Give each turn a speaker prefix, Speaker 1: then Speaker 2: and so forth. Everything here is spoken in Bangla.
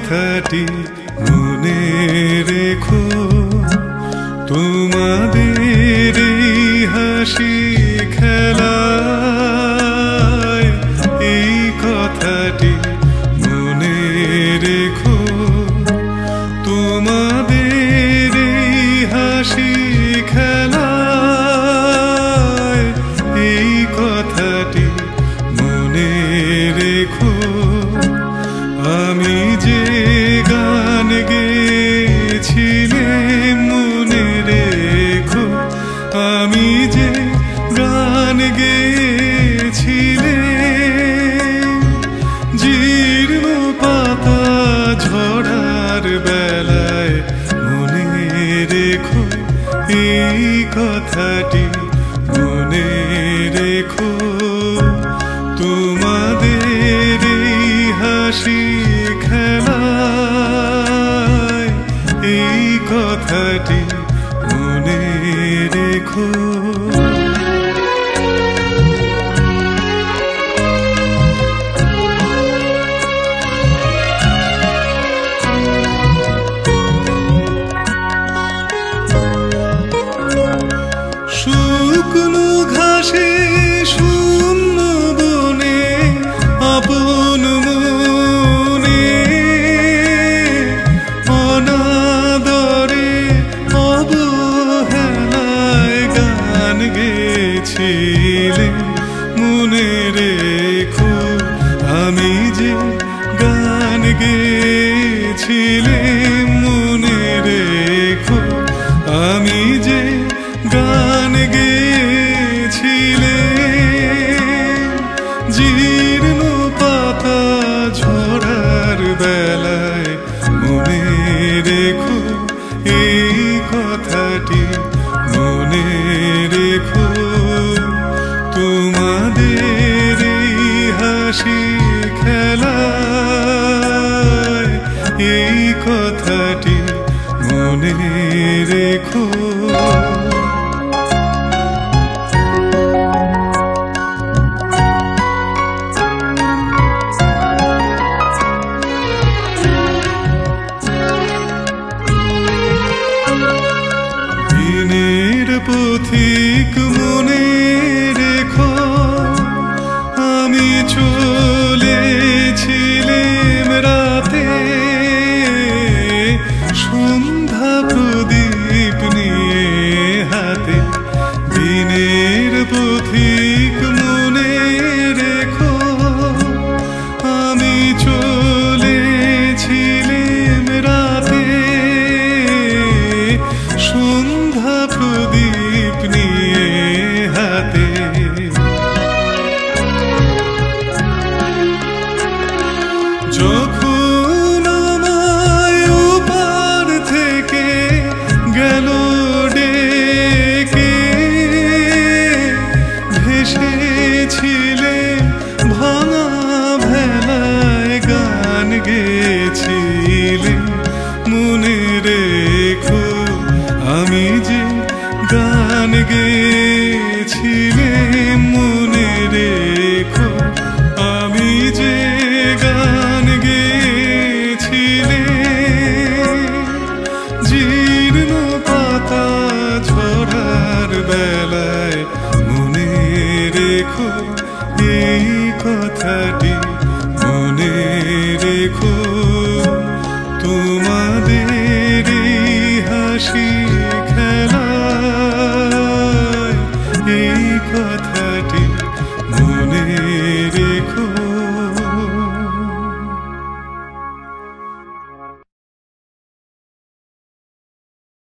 Speaker 1: কথাটি মনে রেখো, তোমাদের এই হাসি খেলায় এই কথাটি মনে রেখো, তোমাদের এই হাসি খেলায় এই কথাটি মনে রেখো। আমি যে গান গেয়েছিলাম মনে রেখো, আমি যে গান গেয়েছিলাম, জীর্ণ পাতা ঝরার বেলায় মনে রেখো এই কথাটি মনে রেখো, তোমাদের এই হাসি খেলায় এই কথাটি মনে রেখো। শুকনো ঘাসে শূন্য বনে আপন মনে অনাদরে অবহেলায় গান গেয়েছিলে মনে রেখো, আমি যে গান গেয়েছিলে মনে রেখো, আমি যে গান গেয়েছিলে, জীর্ণ পাতা ঝরার বেলায় মনে রেখো এই কথাটি মনে রেখো, তোমাদের এই হাসি খেলায় এই কথাটি মনে রেখো। দিনের পথিক মনে রেখো, আমি চলেছিলাম রাতে সন্ধ্যা প্রদীপ নিয়ে হাতে, দিনের পথিক মনে রেখো, আমি চলেছিলাম রাতে সন্ধ্যা প্রদীপ নিয়ে হাতে, যখন আমায় ওপার থেকে গেল ডেকে, ভেসেছিলে ভাঙা ভেলায় গান গেয়েছিলে মনে রেখো, আমি যে গান গেয়েছিলাম মনে রেখো, আমি যে গান গেয়েছিলাম, জীর্ণ পাতা ঝরার বেলায় মনে রেখো এই কথা।